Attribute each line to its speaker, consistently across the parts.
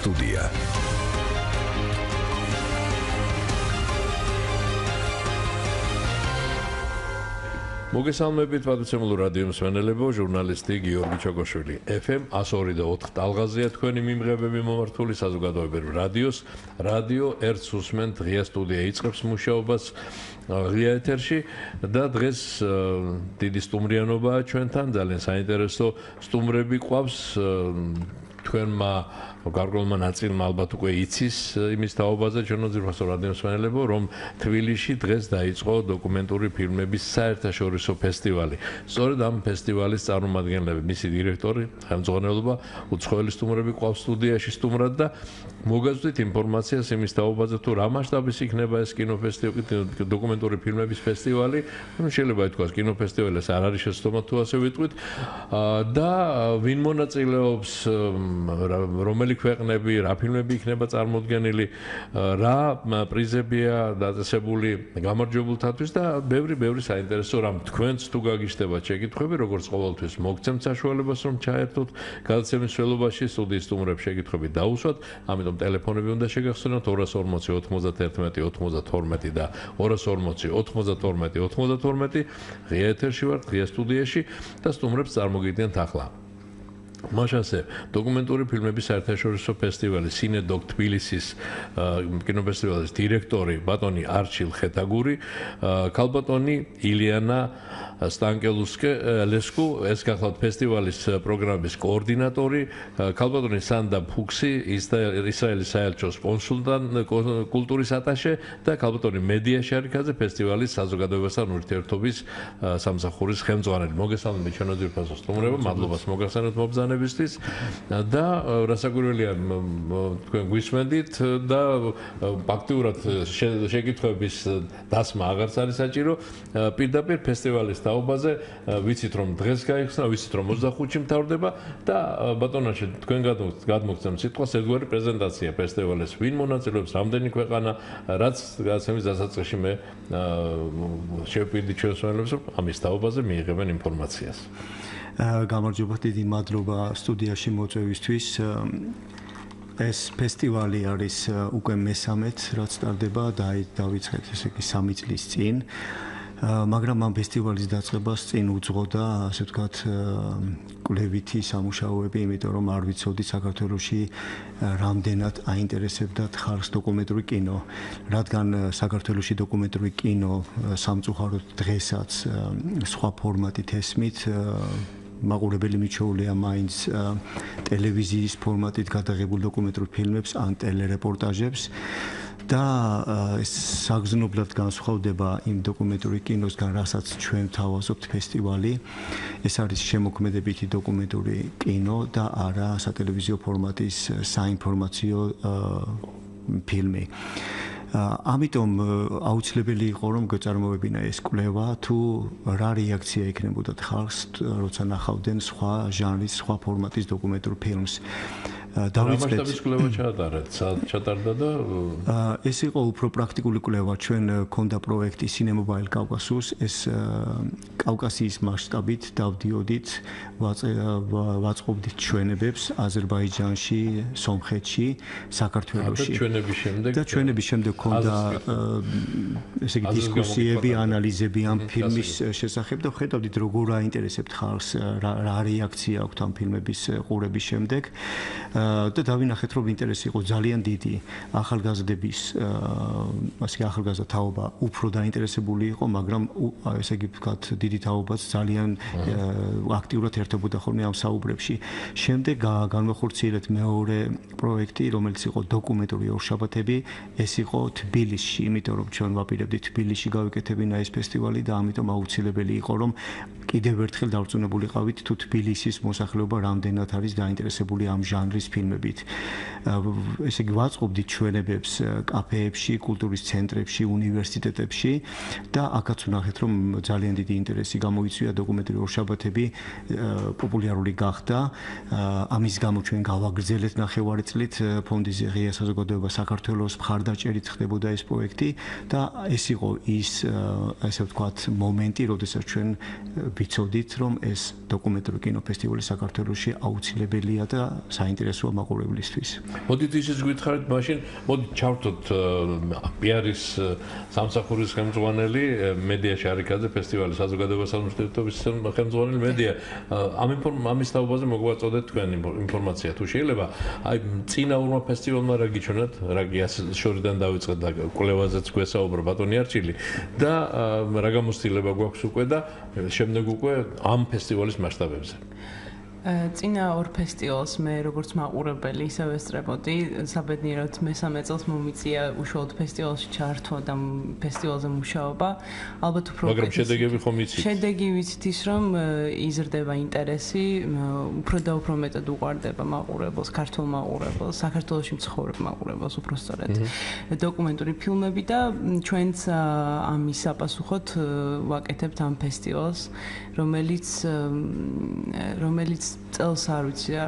Speaker 1: სტუდია. მოგესალმებით პატრიციულ რადიო მსმენელებო, ჟურნალისტი გიორგი ჩოკოშვილი. FM 102.4 ტალღაზეა თქვენი მიმღებები მომართული საზოგადოებრივ რადიოს. რადიო ერთს უსმენთ, ღია სტუდია იწყებს მუშაობას ღია ეთერში და დღეს დიდი სტუმრიანობაა ჩვენთან, ძალიან საინტერესო სტუმრები ყავს. თქვენმა გარკვეულმა ნაწილმა ალბათ უკვე იცის იმის თაობაზე ჩვენო ძირფასო რადიო მსმენელებო, რომ თბილისში დღეს დაიწყო დოკუმენტური ფილმების საერთაშორისო ფესტივალი. სწორედ ამ ფესტივალის წარმომადგენლები, მისი დირექტორი, ხელმძღვანელობა, უცხოელი სტუმრები ყავს სტუდიაში სტუმრად და მოგაზრდით ინფორმაციას იმის თაობაზე, თუ რა მასშტაბის იქნება ეს კინოფესტივალი, დოკუმენტური ფილმების ფესტივალი, შეიძლება ითქვას კინოფესტივალის არ არის შეცდომა თუ ასე ვიტყვით და ვინ მონაწილეობს, რომელი ქვეყნები, რა ფილმები იქნება წარმოდგენილი, რა პრიზებია დაწესებული გამარჯვებულთათვის და ბევრი საინტერესო რამ. თქვენც თუ გაგიშდებათ შეკითხვები, როგორც ყოველთვის მოგცემთ საშუალებას, რომ ჩაერთოთ გადაცემის ველობაში სტუდიის სტუმრებს შეკითხვები დაუსვათ. ამიტომ ტელეფონები უნდა შეგახსენოთ 240 91 92 და 240 92 92. ღია ეთერში ვართ, ღია სტუდიაში და სტუმრებს წარმოგიდგენთ ახლა. მაშასე დოკუმენტური ფილმების საერთაშორისო ფესტივალი სინედოკ თბილისის კინოფესტივალის დირექტორი ბატონი არჩილ ხეთაგური, ქალბატონი ილიანა სტანკელუსკუ, ეს გახლავთ ფესტივალის პროგრამის კოორდინატორი, ქალბატონი სანდა ფუქსი, ისრაელის საელჩოს კონსულტანტი, კულტურის ატაშე და ქალბატონი მედია შარიქაძე, ფესტივალის საზოგადოებასთან ურთიერთობის სამსახურის ხელმძღვანელი. მოგესალმებით ჩვენო ძირფასო სტუმრებო, მადლობას მოგახსენოთ მობრძანებისთვის და რასაკვირველია თქვენ გვისმენდით და აქტიურად შეკითხვების დასმა აღარც არის საჭირო. პირდაპირ ფესტივალის თაობაზე ვიცით რომ დღეს გაიხსნა, ვიცით რომ 25-ში მთავრდება და ბატონაშე თქვენ გადმოგცემთ სიტყვას ერთგვარი პრეზენტაცია ფესტივალის, ვინ მონაწილეობს, რამდენი ქვეყანა, რაც გადაცემის დასაწყისში მე შევპირდი ჩვენს მსმენელებს, რომ ამის თაობაზე მიიღებენ ინფორმაციას.
Speaker 2: გამარჯობა, დიდი მადლობა სტუდიაში მოწვევისთვის. ეს ფესტივალი არის უკვე მესამეც, რაც სტარდება და დავიწყეთ ესე იგი 3 წლის წინ. მაგრამ ამ ფესტივალის დაწყებას წინ უძღოდა, ასე ვთქვათ, კვლევითი სამუშაოები, იმიტომ რომ არ ვიცოდი საქართველოში რამდენად აინტერესებდათ ხალხს დოკუმენტური კინო, რადგან საქართველოში დოკუმენტური კინო სამწუხაროდ დღესაც სხვა ფორმატით ესმით, მაყურებელი მიჩვეულია მაინც ტელევიზიის ფორმატით გადაღებულ დოკუმენტურ ფილმებს ან ტელერეპორტაჟებს და ეს საგრძნობლად განსხვავდება იმ დოკუმენტური კინოსგან, რასაც ჩვენ ვთავაზობთ ფესტივალი. ეს არის შემოქმედებითი დოკუმენტური კინო და არა სატელევიზიო ფორმატის საინფორმაციო ფილმი. ამიტომ აუცილებელი იყო რომ გეწარმოებინა ეს კვლევა, თუ რა რეაქცია იქნებოდა ხალხს, როცა ნახავდნენ სხვა ჟანრის, სხვა ფორმატის დოკუმენტურ ფილმს.
Speaker 1: დავიწყეთ კვლევა ჩატარდა და
Speaker 2: ეს იყო უფრო პრაქტიკული კვლევა. ჩვენ ქონდა პროექტი Cinemobile Caucasus, ეს კავკასიის მასშტაბით დავდიოდით, ვაწყობდით ჩვენებებს აზერბაიჯანში, სომხეთში, საქართველოში. და ჩვენების შემდეგ ქონდა ესე იგი დისკუსიები, ანალიზები ამ ფილმის შესახებ და ხედავდით როგორ აინტერესებთ ხალხს, რა რეაქცია აქვს ამ ფილმების ყურების შემდეგ. და დავინახეთ რომ ინტერესი იყო ძალიან დიდი ახალგაზრდების ასე ახალგაზრდა თაობა უფრო დაინტერესებული იყო, მაგრამ ესე იგი ვთქვათ დიდი თაობაც ძალიან აქტიურად ერთებოდა ხოლმე ამ საუბრებში. შემდეგ განვახორციელეთ მეორე პროექტი, რომელიც იყო დოკუმენტური ორშაბათები, ეს იყო თბილისში, იმიტომ რომ ჩვენ ვაპირებდით თბილისში გავიკეთებინა ეს ფესტივალი და ამიტომ აუცილებელი იყო რომ კიდევ ერთხელ დავწუნებულიყავით თუ თბილისის მოსახლეობა რამდენად არის დაინტერესებული ამ ჟანრის ფილმებით. ესე იგი ვაწყობდით ჩვენებებს კაფეებში, კულტურის ცენტრებში, უნივერსიტეტებში და აქაც ვნახეთ რომ ძალიან დიდი ინტერესი გამოიწვია დოკუმენტური ორშაბათები, პოპულარული გახდა. ამის გამო ჩვენ გავაგრძელეთ ნახევარი წლით ფონდის ღია საზოგადოება საქართველოს მხარდაჭერით ხდებოდა ეს პროექტი და ეს იყო ის ასე ვთქვათ მომენტი, როდესაც ჩვენ ვიცოდით, რომ ეს დოკუმენტური კინოფესტივალი საქართველოში აუცილებელია და საინტერესოა მაყურებლისთვის.
Speaker 1: მოდით ისიც გითხარით, მაშინ მოდით ჩავთოთ პიარის სამსახურის ხელმძღვანელი მედია შარიკაძე ფესტივალის საზოგადოებასა და ურთიერთობების ხელმძღვანელი მედია ამის თაობაზე მოგვაწოდეთ თქვენ ინფორმაცია თუ შეიძლება აი წინაურმა ფესტივალმა რა გიჩვენათ რა შორიდან დავიწყეთ და კვლევაზეც გვესაუბრა ბატონი არჩილი და რა გამოცდილება გვაქვს უკვე და შემდეგ უკვე ამ ფესტივალის მასშტაბებზე
Speaker 3: წინა ორ ფესტივალს მე როგორც მაყურებელი ისევ ესწრებოდი საბედნიეროდ მესამე წელს მომიწია უშუალოდ ფესტივალში ჩართვა და ფესტივალზე მუშაობა ალბათ უფრო
Speaker 1: მაგრამ შედეგები ხომ იცით
Speaker 3: შედეგი ვიცით ის რომ იზრდება ინტერესი უფრო და უფრო მეტად უყვარდება მაყურებელს ქართულ მაყურებელს საქართველოში მცხოვრებ მაყურებელს უფრო სწორედ დოკუმენტური ფილმები და ჩვენც ამის საპასუხოდ ვაკეთებთ ამ ფესტივალს რომელიც წელს არ ვიცი რა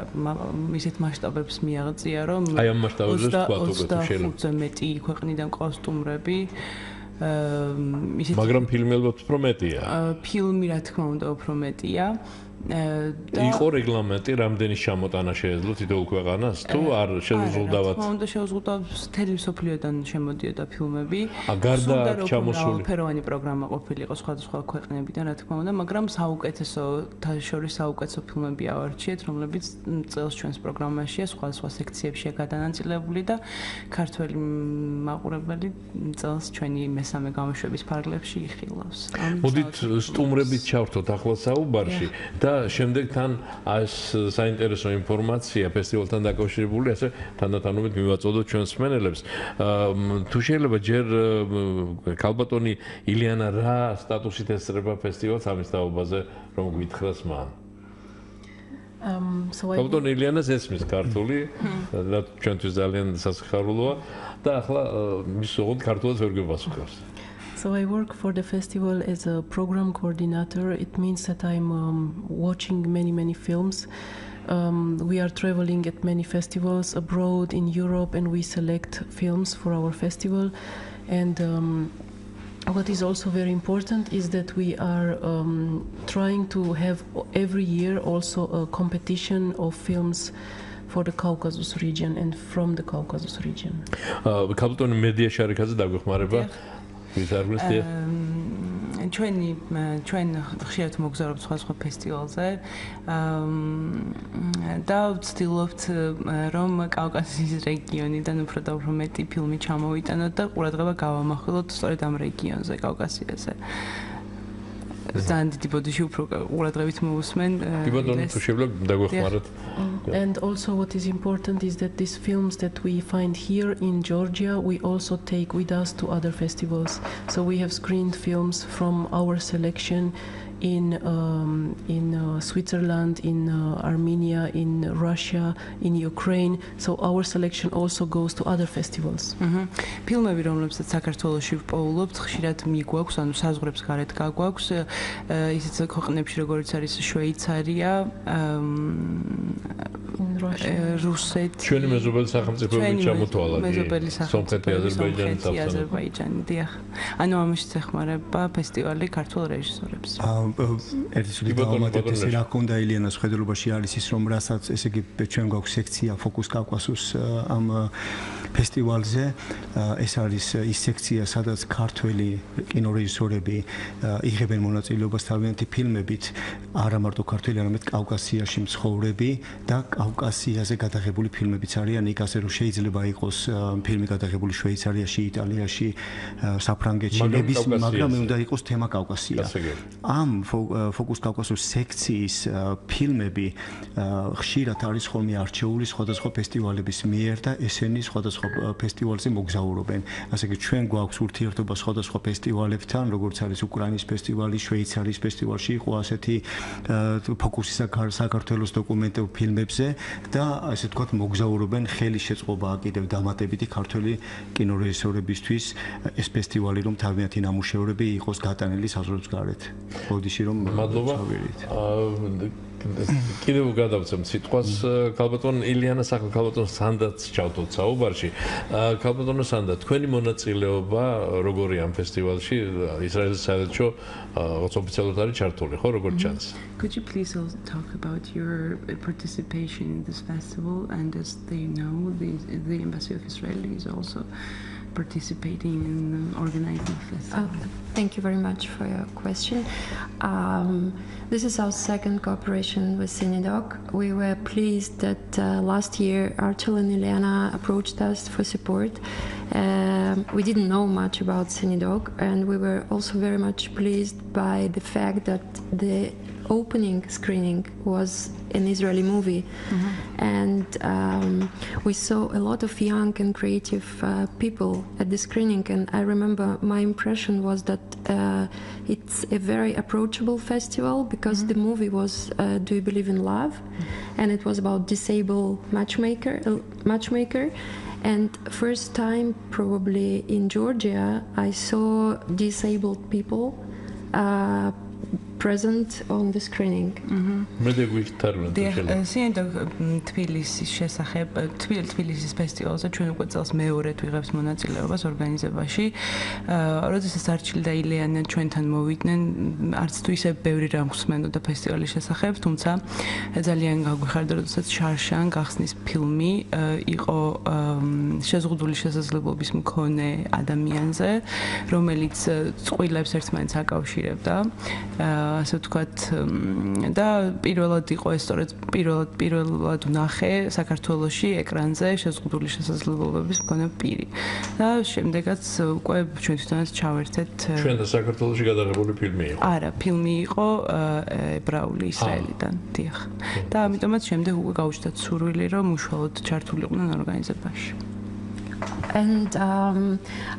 Speaker 3: ისეთ მასშტაბებს მიაღწია რომ
Speaker 1: აი ამ მასშტაბებზე თქვა უკვე თუ შეიძლება
Speaker 3: 25-ზე მეტი ქვეყნიდან კოსტუმრები
Speaker 1: მაგრამ ფილმი ალბათ უფრო მეტია
Speaker 3: ფილმი რა თქმა უნდა უფრო მეტია
Speaker 1: იყო რეგლამენტი რამდენი შემოტანა შეეძლო თითოეულ ქვეყანას თუ არ შეუძლდავთ
Speaker 3: რა თქმა უნდა შეუძლდა მთელი მსოფლიოდან შემოდიოდა ფილმები
Speaker 1: გარდა ჩამოსული
Speaker 3: ფეროვანი პროგრამა ყოფილიყო სხვადასხვა ქვეყნებიდან რა თქმა უნდა მაგრამ საუკეთესო შორის საუკეთესო ფილმები ავარჩიეთ რომლებიც წელს ჩვენს პროგრამაშია სხვადასხვა სექციებშია გადანაწილებული და ქართველი მაყურებელი წელს ჩვენი მესამე გამოშვების ფარგლებში იხილავს
Speaker 1: მოდით სტუმრებით ჩავთოთ ახლა საუბარში და შემდეგ თან ეს საინტერესო ინფორმაცია ფესტივალთან დაკავშირებული ასე თანდათანობით მივაწოდოთ ჩვენს მსმენელებს თუ შეიძლება ჯერ ქალბატონი ილიანა რა სტატუსით ესწრება ფესტივალს ამის თაობაზე რომ გითხრას მან ქალბატონი ილიანას ესმის ქართული და ჩვენთვის ძალიან სასიხარულოა და ახლა მის ოღონდ ქართულად ვერ გეპასუხებს
Speaker 4: So I work for the festival as a program coordinator. It means that I'm watching many films. We are traveling at many festivals abroad in Europe and we select films for our festival. And what is also very important is that we are trying to have every year also a competition of films for the Caucasus region and from the Caucasus region.
Speaker 1: Ქალბატონი მედია შარიკაძე დაგვეხმარება
Speaker 3: ჩვენ ხშირად მოგზაურობთ სხვადასხვა ფესტივალზე და ვცდილობთ რომ კავკასიის რეგიონიდან უფრო და უფრო მეტი ფილმი ჩამოვიტანოთ და ყურადღება გავამახვილოთ სწორედ ამ რეგიონზე კავკასიაზე ძალიან დიდი ბოდიში უფრო ყურადღებით მოვუსმენ
Speaker 4: And also what is important is that these films that we find here in Georgia we also take with us to other festivals. So we have screened films from our selection in Switzerland, in Armenia, in Russia, in Ukraine. So our selection also goes to other festivals.
Speaker 3: ფილმები, რომლებსაც საქართველოში ვპოულობთ, ხშირად მიგვაქვს, ანუ საზღვრებს გარეთ გაგვაქვს, ისიც ქვეყნებში, როგორიც არის შვეიცარია, რუსეთი.
Speaker 1: ჩვენი მეზობელი სახელმწიფოები ჩამოთვალა. სომხეთი,
Speaker 3: აზერბაიჯანი, დიახ. ანუ ამაში ეხმარება ფესტივალი ქართულ რეჟისორებს.
Speaker 2: ერთი სული დავამატეთ ესე რა ქონდა ილიანას ხედელობაში არის ის რომ რასაც ესე იგი ჩვენ გვაქვს სექცია ფოკუს კავკასუს ამ ფესტივალზე ეს არის ის სექცია სადაც ქართველი კინორეჟისორები იღებენ მონაწილეობას თავიანთი ფილმებით არა მარტო ქართველი არამედ კავკასიაში მცხოვრები და კავკასიაზე გადაღებული ფილმებიც არიან იქ ასე რომ შეიძლება იყოს ფილმი გადაღებული შვეიცარიაში იტალიაში საფრანგეთში მაგრამ უნდა იყოს თემა კავკასია ამ ფოკუს კავკასიის სექციის ფილმები ხშირად არის ხოლმე არჩეული სხვადასხვა ფესტივალების მიერ და ესენი სხვადასხვა ფესტივალზე მოგზაურობენ. ასე კი ჩვენ გვაქვს ურთიერთობა სხვადასხვა ფესტივალებთან, როგორც არის უკრაინის ფესტივალი, შვეიცარიის ფესტივალში იყო ასეთი ფოკუსი საქართველოს დოკუმენტურ ფილმებზე და ასე ვთქვათ მოგზაურობენ ხელი შეწყობაა კიდევ დამატებითი ქართველი კინორეჟისორებისთვის ეს ფესტივალი რომ თავიანთი ნამუშევრები იყოს გატანილი საზღვრებს გარეთ. ბოდიში რომ
Speaker 1: მადლობა. კიდევ გადავცემ სიტყვას ქალბატონ ილიანას ახლა ქალბატონ სანდაც ჩავთვალთ საუბარში. ქალბატონო სანდა, თქვენი მონაწილეობა როგორია ამ ფესტივალში? ისრაელის საელჩო ოფიციალურად არის ჩართული, ხო, როგორც ჩანს?
Speaker 3: Could you please also talk about your participation in this festival, and as they know, the Embassy of Israel is also participating in organizing the festival.
Speaker 5: Thank you very much for your question. This is our second cooperation with CineDoc. We were pleased that last year Archel and Ileana approached us for support. We didn't know much about CineDoc, and we were also very much pleased by the fact that the opening screening was an Israeli movie, and we saw a lot of young and creative people at the screening, and I remember my impression was that it's a very approachable festival because the movie was Do You Believe in Love, and it was about disabled matchmaker. And first time probably in Georgia I saw disabled people present on the screening.
Speaker 3: თბილისის შესახებ თბილისის ფესტივალზე ჩვენ უკვე წელს მეორედ ვიღებს მონაწილეობას ორგანიზებაში. როდესაც არჩილი და ილიანა ჩვენთან მოვიდნენ, არც თუ ისე ბევრი რამ ხსმენოდა ფესტივალის შესახებ, თუმცა ძალიან გაგვიხარდა, როდესაც შარშან გახსნის ფილმი იყო შეზღუდული შესაძლებლობის მქონე ადამიანზე, რომელიც წყვილებს ერთმანეთს აკავშირებდა. ასე ვთქვათ, და პირველად იყო ეს სწორედ პირველად ვნახე საქართველოში ეკრანზე შეზღუდული შესაძლებლობების მქონე პირი. და შემდეგაც უკვე ჩვენ თვითონაც ჩავერთეთ.
Speaker 1: ჩვენ და საქართველოში გადაღებული ფილმი იყო.
Speaker 3: არა, ფილმი იყო ებრაული ისრაელიდან, დიახ. და ამიტომაც შემდეგ უკვე გაუჩნდათ სურვილი, რომ უშუალოდ ჩართულიყვნენ ორგანიზებაში.
Speaker 5: And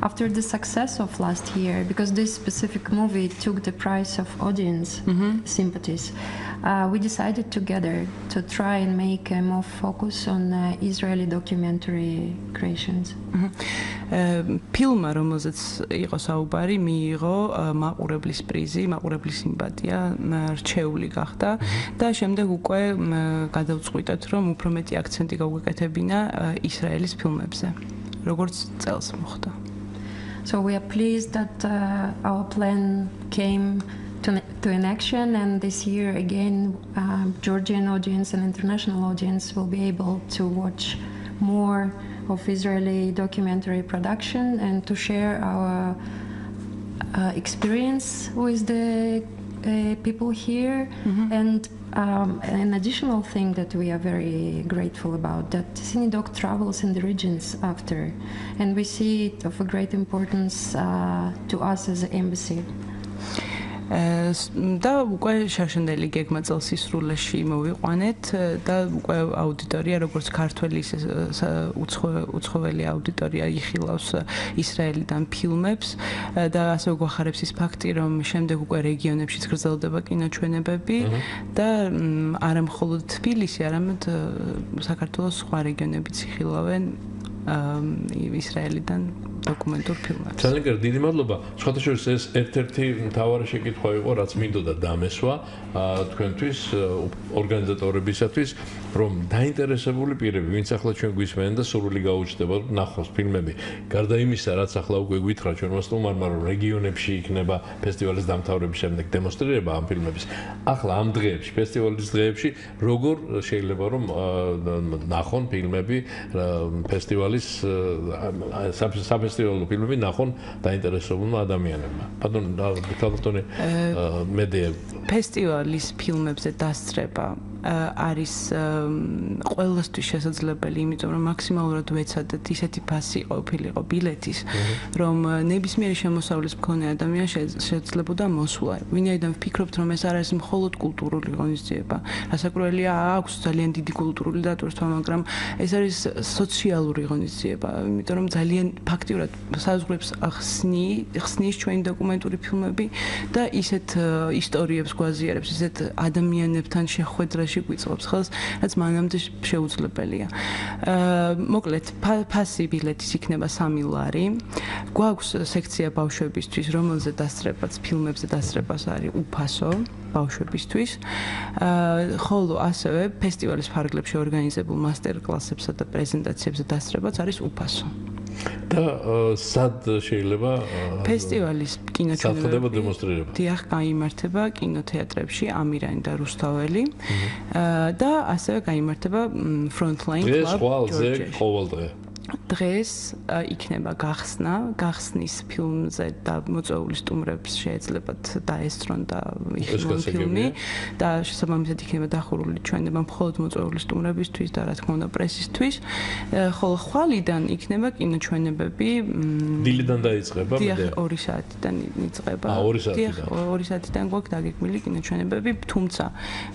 Speaker 5: after the success of last year, because this specific movie took the prize of audience sympathies, we decided together to try and make a more focus on Israeli documentary creations.
Speaker 3: ფილმმა, რომელზეც იყო საუბარი, მიიღო მაყურებლის პრიზი, მაყურებლის სიმპათია, რჩეული გახდა და შემდეგ უკვე გადავწყვიტეთ, რომ უფრო მეტი აქცენტი გავუკეთებინა ისრაელის ფილმებზე. როგორც წელს მოხდა.
Speaker 5: So we are pleased that our plan came to an action, and this year again Georgian audience and international audience will be able to watch more of Israeli documentary production and to share our experience with the people here. And an additional thing that we are very grateful about, that CineDoc travels in the regions after, and we see it of a great importance to us as an embassy.
Speaker 3: და უკვე შარშანდელი გეგმა წელს ისრულეში მოვიყვანეთ და უკვე აუდიტორია, როგორც ქართველი უცხოელი აუდიტორია იხილავს ისრაელიდან ფილმებს და ასევე გვახარებს ის ფაქტი, რომ შემდეგ უკვე რეგიონებშიც გრძელდება კინოჩვენებები და არა მხოლოდ თბილისი, არამედ საქართველოს სხვა რეგიონებიც იხილავენ ისრაელიდან დოკუმენტურ ფილმებს.
Speaker 1: ძალიან კარგი, დიდი მადლობა. სხვათაშორის ეს ერთ-ერთი მთავარი შეკითხვა იყო, რაც მინდოდა დამესვა თქვენთვის, ორგანიზატორებისათვის, რომ დაინტერესებული პირები, ვინც ახლა ჩვენ გვისმენენ და სურვილი გაუჩნდება ნახოს ფილმები, გარდა იმისა, რაც ახლა უკვე გვითხრა ჩვენმა სტუმარმა, რომ რეგიონებში იქნება ფესტივალის დამთავრების შემდეგ დემონსტრირება ამ ფილმების. ახლა ამ დღეებში, ფესტივალის დღეებში, როგორ შეიძლება რომ ნახონ ფილმები ფესტივალის საფესტივალო ფილმები ნახონ დაინტერესებულმა ადამიანებმა. ბატონი მედია
Speaker 3: ფესტივალის ფილმებზე დასწრება არის ყველასთვის შესაძლებელი, იმიტომ რომ მაქსიმალურად ვეცადეთ ისეთი ფასი ყოფილიყო ბილეთის, რომ ნებისმიერი შემოსავლის მქონე ადამიანი შეძლებოდა მოსვლა. ვინაიდან ვფიქრობთ, რომ ეს არ არის მხოლოდ კულტურული ღონისძიება, რასაკვირველია აქვს ძალიან დიდი კულტურული დატვირთვა, მაგრამ ეს არის სოციალური ღონისძიება, იმიტომ რომ ძალიან ფაქტიურად საზღვრებს ხსნის ჩვენი დოკუმენტური ფილმები და ისეთ ისტორიებს გვაზიარებს, ისეთ ადამიანებთან შეხვედრაში ფესტივალში გვიწყობს ხელს, რაც მანამდე შეუძლებელია. მოკლედ, ფასი ბილეთის იქნება 3 ლარი. გვაქვს სექცია ბავშვებისთვის, რომელზე დასწრებაც, ფილმებზე დასწრებას არის უფასო ბავშვებისთვის. ხოლო ასევე ფესტივალის ფარგლებში ორგანიზებულ მასტერკლასებსა და პრეზენტაციებზე დასწრებაც არის უფასო.
Speaker 1: და სად შეიძლება
Speaker 3: ფესტივალის
Speaker 1: კინოჩვენებები დემონსტრირება?
Speaker 3: დიახ, გაიმართება კინოთეატრებში ამირანი და რუსთაველი და ასევე გაიმართება Frontline Club.
Speaker 1: ეს ხვალზე ყოველდღე.
Speaker 3: დღეს იქნება გახსნის ფილმზე და მოწვეული სტუმრებს შეეძლებათ დაესწრონ და იხილონ ფილმი და შესაბამისად იქნება დახურული ჩვენება მხოლოდ მოწვეული სტუმრებისთვის და რა თქმა უნდა პრესისთვის. ხოლო ხვალიდან იქნება კინოჩვენებები.
Speaker 1: დილიდან დაიწყება?
Speaker 3: დიახ, 2 საათიდან იწყება.
Speaker 1: 2 საათიდან.
Speaker 3: 2 საათიდან გვაქვს დაგეგმილი კინოჩვენებები, თუმცა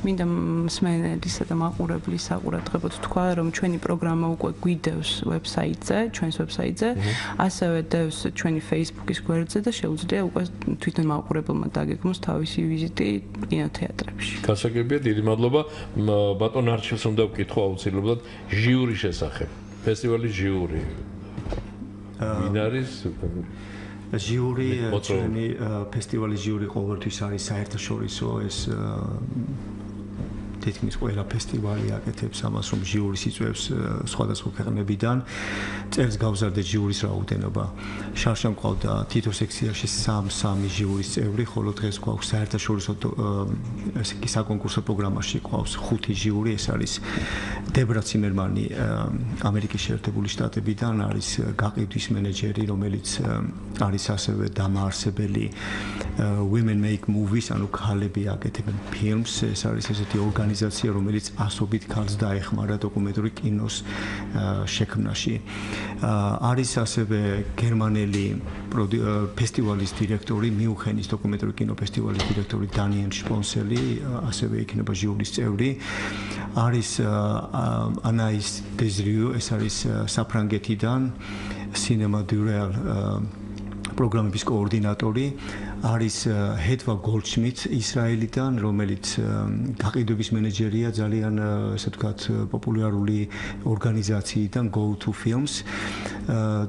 Speaker 3: მინდა მსმენელისა და მაყურებლის საყურადღებოდ თქვა, რომ ჩვენი პროგრამა უკვე გვიდევს ჩვენს ვებსაიტზე, ასევე დევს ჩვენი Facebook-ის გვერდზე და შეუძლია უკვე თვითონ მაყურებელმა დაგეგმოს თავისი ვიზიტი კინოთეატრებში.
Speaker 1: გასაგებია, დიდი მადლობა. ბატონ არჩილს უნდა ვკითხო აუცილებლად ჟიურის შესახებ. ფესტივალის ჟიური. ვინ არის?
Speaker 2: ჟიური, ჩვენი ფესტივალის ჟიური ყოველთვის არის საერთაშორისო ეს თითქმის ყველა ფესტივალი აკეთებს ამას, რომ ჟიურის იწვევს სხვადასხვა ქვეყნებიდან. წელს გავზარდეთ ჟიურის რაოდენობა. შარშან ყავდა თითო სექციაში 3 ჟიურის წევრი, ხოლო დღეს გვაქვს საერთაშორისო ესე იგი საკონკურსო პროგრამაში გვაქვს 5 ჟიური, ეს არის დებრა ციმერმანი ამერიკის შეერთებული შტატებიდან, არის გაყიდვის მენეჯერი, რომელიც არის ასევე დამაარსებელი Women Make Movies, ანუ ქალები აკეთებენ ფილმს, ეს არის ესეთი ორგანიზაცია, რომელიც ასობით ქალს დაეხმარა დოკუმენტური კინოს შექმნაში. არის ასევე გერმანელი ფესტივალის დირექტორი, მიუნხენის დოკუმენტური კინოფესტივალის დირექტორი დანიელ შპონსელი, ასევე იქნება ჟიურის წევრი. არის ანაის დეზრიუ, ეს არის საფრანგეთიდან Cinema du Real პროგრამების კოორდინატორი. არის ჰედვა გოლდშმიტ ისრაელიდან, რომელიც გაყიდვების მენეჯერია ძალიან ესე ვთქვათ პოპულარული ორგანიზაციიდან Go to Films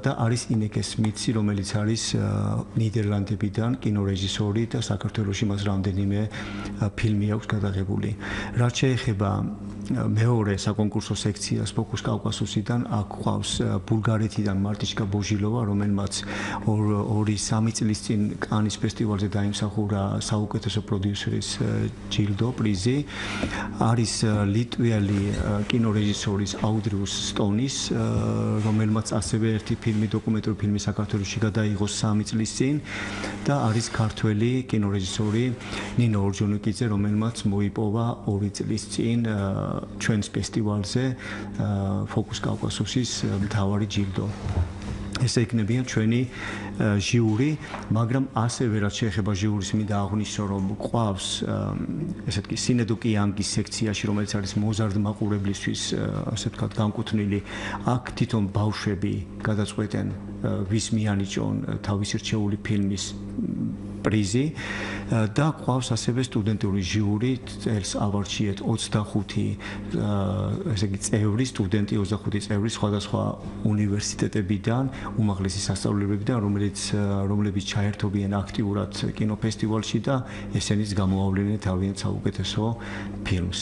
Speaker 2: და არის ინეკე სმიცი, რომელიც არის ნიდერლანდებიდან კინორეჟისორი და საქართველოში მას რამდენიმე ფილმი აქვს გადაღებული. რაც შეეხება მეორე საკონკურსო სექციას Focus Caucasus-იდან, აქ ყავს ბულგარეთიდან მარტიშკა ბოჟილოვა, რომელმაც 2-3 წლის წინ კანის ფესტივალზე დაიმსახურა საუკეთესო პროდიუსერის ჯილდო პრიზი. არის ლიტვიელი კინორეჟისორის აუდრიუს სტონის, რომელმაც ასევე ერთი ფილმი, დოკუმენტური ფილმი საქართველოში გადაიღო 3 წლის წინ და არის ქართველი კინორეჟისორი ნინო ორჯონიკიძე, რომელმაც მოიპოვა 2 წლის წინ ჩვენს ფესტივალზე Focus Caucasus-ის მთავარი ჯილდო. ესე იქნებიან ჩვენი ჟიური, მაგრამ ასევე რაც შეეხება ჟიურის, მინდა აღვნიშნო, რომ ყავს ესე ვთქვი სინედუკი ანგის სექციაში, რომელიც არის მოზარდ მაყურებლისთვის, ასე ვთქვათ, განკუთვნილი. აქ თვითონ ბავშვები გადაწყვეტენ, ვის მიანიჭონ თავისი რჩეული ფილმის პრიზი და ყავს ასევე სტუდენტური ჟიური, წელს ავარჩიეთ 25 ესე იგი წევრი, სტუდენტი 25 წევრი სხვადასხვა უნივერსიტეტებიდან, უმაღლესი სასწავლებლებიდან, რომლებიც ჩაერთობიან აქტიურად კინოფესტივალში და ესენიც გამოავლენენ თავიანთ საუკეთესო ფილმს.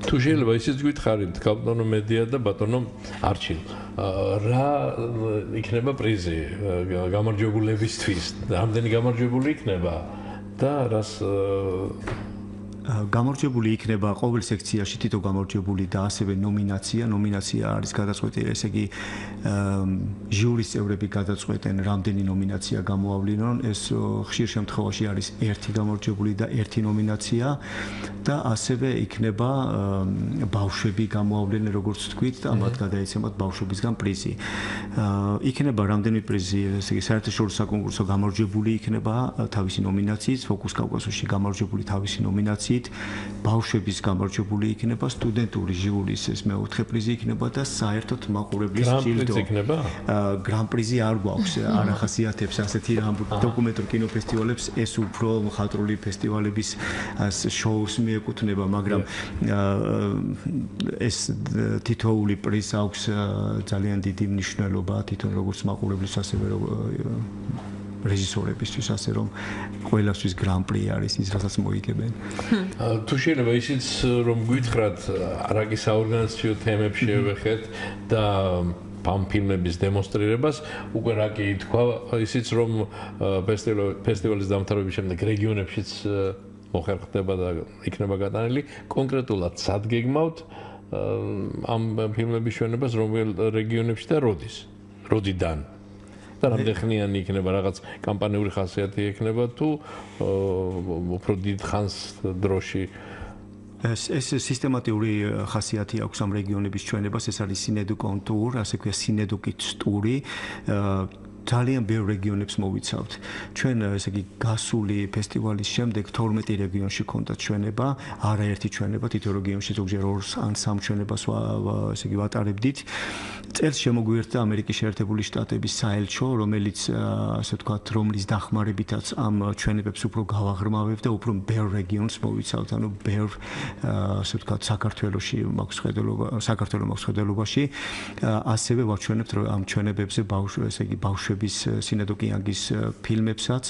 Speaker 1: თუ შეიძლება ისიც გითხარით, ბატონო მედია და ბატონო არჩილ, რა იქნება პრიზი გამარჯვებულებისთვის? რამდენი გამარჯვებული იქნება და რას
Speaker 2: გამარჯვებული იქნება ყოველ სექციაში თითო გამარჯვებული და ასევე ნომინაცია არის გადაწყვეტილი, ესე იგი ჟიურის წევრები გადაწყვეტენ რამდენი ნომინაცია გამოავლინონ, ეს ხშირ შემთხვევაში არის 1 გამარჯვებული და 1 ნომინაცია და ასევე იქნება ბავშვები გამოავლენენ, როგორც თქვით, და მათ გადაეცემათ ბავშვებისგან პრიზი. იქნება რამდენი პრიზი, ესე იგი საერთაშორისო საკონკურსო გამარჯვებული იქნება თავისი ნომინაციით, Focus Caucasus-ში გამარჯვებული თავისი ნომინაციით მიხედვით ბავშვების გამარჯვებული იქნება, სტუდენტური ჟიურის ეს მეოთხე პრიზი იქნება და საერთოდ მაყურებლის ჯილდო. გრან-პრიზი არ გვაქვს, არ ახასიათებს ასეთი დოკუმენტურ კინოფესტივალებს, ეს უფრო მხატვრული ფესტივალების შოუს მიეკუთვნება, მაგრამ ეს თითოეული პრიზს აქვს ძალიან დიდი მნიშვნელობა თვითონ როგორც მაყურებლის ასევე რეჟისორებისთვის, ასე რომ ყველასთვის გრან-პრი არის ის, რასაც მოიგებენ.
Speaker 1: თუ შეიძლება ისიც რომ გითხრათ, არაკი საორგანიზაციო თემებს შევეხეთ და ამ ფილმების დემონსტრირებას, უკვე რაკი თქვა, ისიც რომ ფესტივალის დამთავრების შემდეგ რეგიონებშიც მოხერხდება და იქნება გატანილი, კონკრეტულად სად გეგმავთ ამ ფილმების ჩვენებას, რომელ რეგიონებში და როდიდან? და რამდენხნიანი იქნება, რაღაც კამპანიური ხასიათი იქნება თუ უფრო დიდ ხანს დროში?
Speaker 2: ეს სისტემატიური ხასიათი აქვს ამ რეგიონების ჩვენებას, ეს არის სინედუკონ ტურ, ასე ქვია სინედუკით ტური. ძალიან ბევრ რეგიონებს მოვიცავთ. ჩვენ ესე იგი გასული ფესტივალის შემდეგ 12 რეგიონში ქონდათ ჩვენება, არაერთი ჩვენება, თითო რეგიონში ზოგჯერ 2 ან 3 ჩვენებას ესე იგი ვატარებდით. წელს შემოგვიერთდა ამერიკის შეერთებული შტატების საელჩო, რომელიც ასე ვთქვათ, რომლის დახმარებითაც ამ ჩვენებებს უფრო გავაღრმავებ და უფრო ბევრ რეგიონს მოვიცავთ, ანუ ბევრ ასე ვთქვათ, საქართველოს მაქვს ხედელობაში, ასევე ვაჩვენებთ ამ ჩვენებებზე ესე იგი ბავშვების სინედოკიანგის ფილმებსაც,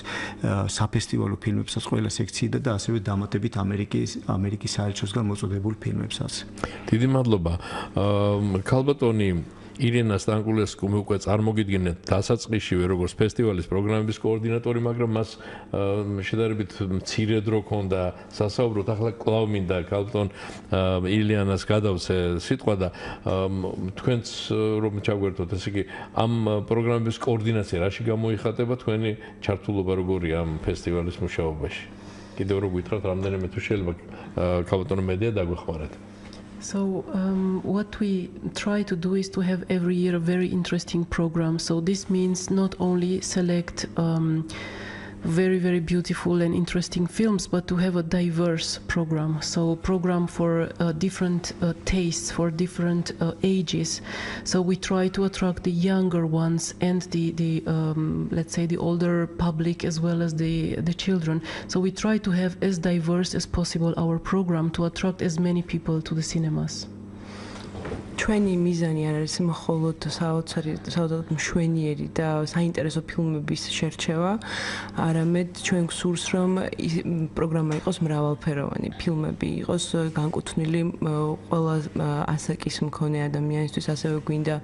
Speaker 2: საფესტივალო ფილმებსაც ყველა სექციიდან და ასევე დამატებით ამერიკის საელჩოსგან მოწოდებულ ფილმებსაც.
Speaker 1: დიდი მადლობა. ქალბატონი ირინა სტანკულესკუმ უკვე წარმოგიდგენთ დასაწყისშივე როგორც ფესტივალის პროგრამების კოორდინატორი, მაგრამ მას შედარებით მცირე დრო ჰქონდა სასაუბროთ. ახლა კვლავ მინდა ქალბატონ ილიანას გადავცე სიტყვა და თქვენც რომ ჩაგვერთოთ, ესე იგი ამ პროგრამების კოორდინაცია რაში გამოიხატება, თქვენი ჩართულობა როგორია ამ ფესტივალის მუშაობაში? კიდევ რო გითხრათ რამდენიმე თუ შეიძლება ქალბატონო მედია დაგვეხმარეთ.
Speaker 4: So what we try to do is to have every year a very interesting program. So this means not only select very, very beautiful and interesting films, but to have a diverse program. So program for different tastes, for different ages. So we try to attract the younger ones and the let's say the older public as well as the children. So we try to have as diverse as possible our program to attract as many people to the cinemas.
Speaker 3: ჩვენი მიზანი არ არის მხოლოდ საოცრად მშვენიერი და საინტერესო ფილმების შერჩევა, არამედ ჩვენ გვსურს რომ პროგრამა იყოს მრავალფეროვანი, ფილმები იყოს განკუთვნილი ყველა ასაკის მქონე ადამიანისთვის, ასევე გვინდა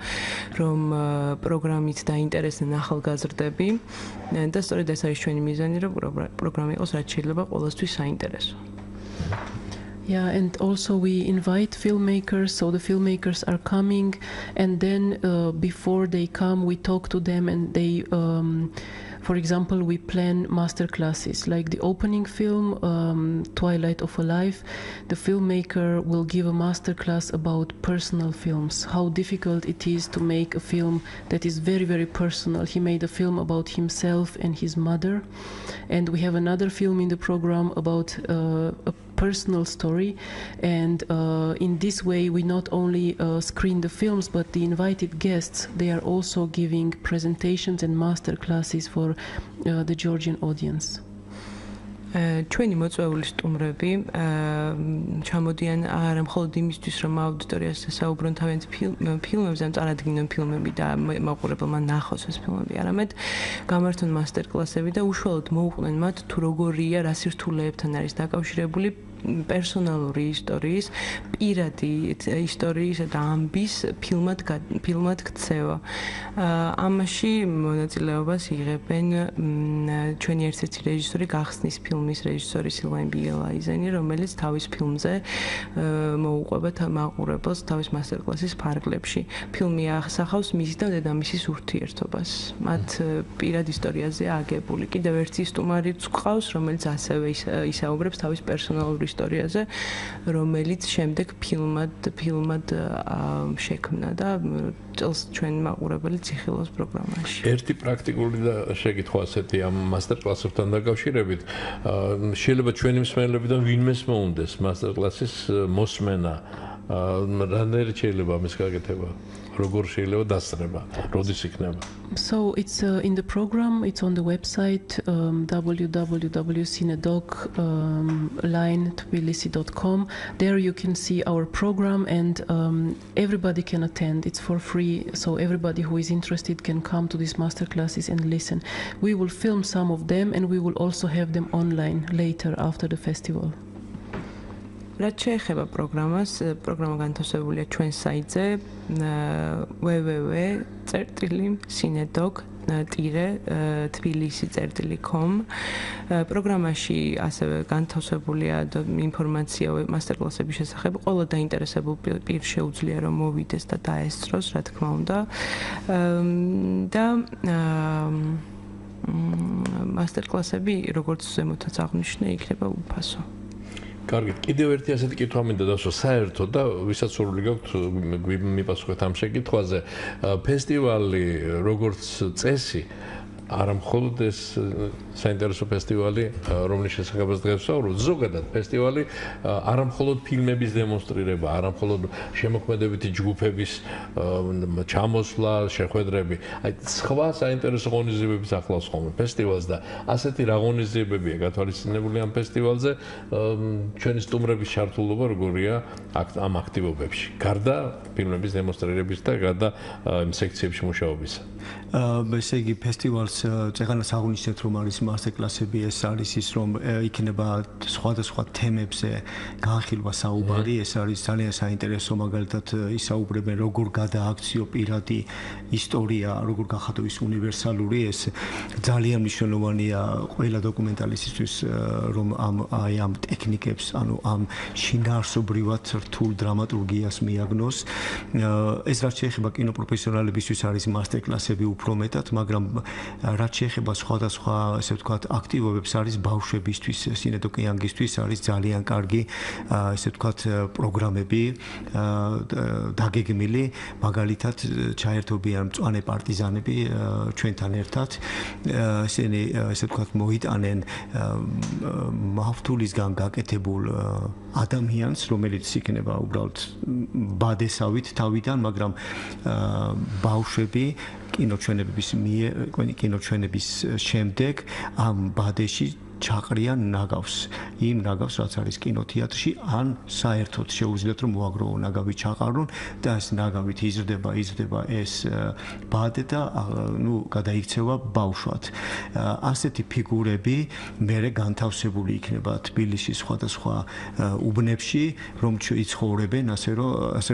Speaker 3: რომ პროგრამით დაინტერესდნენ ახალგაზრდები და სწორედ ეს არის ჩვენი მიზანი, რომ პროგრამა იყოს რაც შეიძლება ყველასთვის საინტერესო.
Speaker 4: Yeah, and also we invite filmmakers, so the filmmakers are coming, and then before they come, we talk to them, and they, for example, we plan master classes. Like the opening film, Twilight of a Life, the filmmaker will give a master class about personal films, how difficult it is to make a film that is very, very personal. He made a film about himself and his mother, and we have another film in the program about a personal story, and in this way we not only screen the films, but the invited guests, they are also giving presentations and master classes for the Georgian audience.
Speaker 3: ჩვენი მოწვეული სტუმრები ჩამოდიან არა მხოლოდ იმისთვის, რომ აუდიტორიას საუბრონ თავიანთ ფილმებზე, ან წარადგინონ ფილმები და მაყურებელმა ნახოს ეს ფილმები, არამედ გამართონ მასტერკლასები და უშუალოდ მოუყვნენ მათ თუ როგორია, რა სირთულეებთან არის დაკავშირებული პერსონალური ისტორიის, პირადი ისტორიის და ამბის ფილმად ქცევა. ამაში მონაწილეობას იღებენ ჩვენი ერთ-ერთი რეჟისორი, გახსნის ფილმის რეჟისორი სილვაინ ბიელაიზენი, რომელიც თავის ფილმზე მოუყვება მაყურებელს თავის მასტერკლასის ფარგლებში. ფილმი ასახავს მისი და დედამისის ურთიერთობას. მათ პირად ისტორიაზე აგებული. კიდევ ერთი სტუმარიც გვყავს, რომელიც ასევე ისაუბრებს თავის პერსონალური ისტორიაზე, რომელიც შემდეგ ფილმად შექმნა და წელს ჩვენ მაყურებელიც იხილავს პროგრამაში.
Speaker 1: ერთი პრაქტიკული და შეკითხვა ასეთი ამ მასტერკლასებთან დაკავშირებით, შეიძლება ჩვენი მსმენელებიდან ვინმეს მოუნდეს მასტერკლასის მოსმენა, რანაირად შეიძლება ამის გაკეთება? როგორ შეიძლება დასწრება? როდის იქნება?
Speaker 4: So it's in the program, it's on the website www.cinedog.line-tbilisi.com. There you can see our program and everybody can attend. It's for free, so everybody who is interested can come to these master classes and listen. We will film some of them and we will also have them online later after the festival.
Speaker 3: რაც შეეხება პროგრამას, პროგრამა განთავსებულია ჩვენ საიტზე www.cinedog.tbilisi.com. პროგრამაში ასევე განთავსებულია ინფორმაცია მასტერკლასების შესახებ. ყველა დაინტერესებულ პირს შეუძლია რომ მოვიდეს და დაესწროს, რა თქმა უნდა. და მასტერკლასები, როგორც ზემოთაც აღნიშნე, იქნება უფასო.
Speaker 1: კარგი, კიდევ ერთი ასეთი კითხვა მინდა დასვა საერთოდ და ვისაც სურვილი გაქვთ მიპასუხეთ ამ შეკითხვაზე. ფესტივალი როგორც წესი არა მხოლოდ ეს საინტერესო ფესტივალი, რომლის შესახებაც დღეს ვსაუბრობთ, ზოგადად ფესტივალი არა მხოლოდ ფილმების დემონსტრირება, არა მხოლოდ შემოქმედებითი ჯგუფების ჩამოსვლა, შეხვედრები, აი სხვა საინტერესო ღონისძიებებიც ახლავს ხოლმე ფესტივალს და ასეთი რა ღონისძიებებია გათვალისწინებული ამ ფესტივალზე, ჩვენი სტუმრების ჩართულობა როგორია ამ აქტივობებში, გარდა ფილმების დემონსტრირების და გარდა იმ სექციებში მუშაობისა.
Speaker 2: ესე იგი ფესტივალს წეგანაც აღნიშნეთ რომ არის მასტერკლასები, ეს არის ის რომ იქნება სხვადასხვა თემებზე განხილვა საუბარი, ეს არის ძალიან საინტერესო, მაგალითად ისაუბრებენ როგორ გადააქციო პირადი ისტორია, როგორ გახადო ის უნივერსალური, ეს ძალიან მნიშვნელოვანია ყველა დოკუმენტალისტისთვის რომ ამ ტექნიკებს, ანუ ამ შინაარსობრივად რთულ დრამატურგიას მიაგნოს. ეს რაც შეეხება კინოპროფესიონალებისთვის არის მასტერკლასები უფრო მეტად, მაგრამ რაც შეეხება სხვადასხვა, ესე ვთქვათ, აქტივობებს არის ბავშვებისთვის, სინედოკეანგისთვის არის ძალიან კარგი, ესე ვთქვათ, პროგრამები დაგეგმილი, მაგალითად ჩაერთობიან მწვანე პარტიზანები ჩვენთან ერთად. ესენი, ესე ვთქვათ, მოიტანენ მავთულისგან გაკეთებულ ადამიანს, რომელიც იქნება უბრალოდ ბადესავით თავიდან, მაგრამ ბავშვები კინოჩვენების შემდეგ ამ ბადეში ჩაყრიან ნაგავს, იმ ნაგავს, რაც არის კინოთეატრში, ან საერთოდ შეუძლიათ რომ მოაგროვონ ნაგავი ჩაყარონ და ეს ნაგავით იზრდება ეს ბადე და გადაიქცევა ბავშვად. ასეთი ფიგურები მერე განთავსებული იქნება თბილისის სხვადასხვა უბნებში, რომ იცხოვრებენ, ასე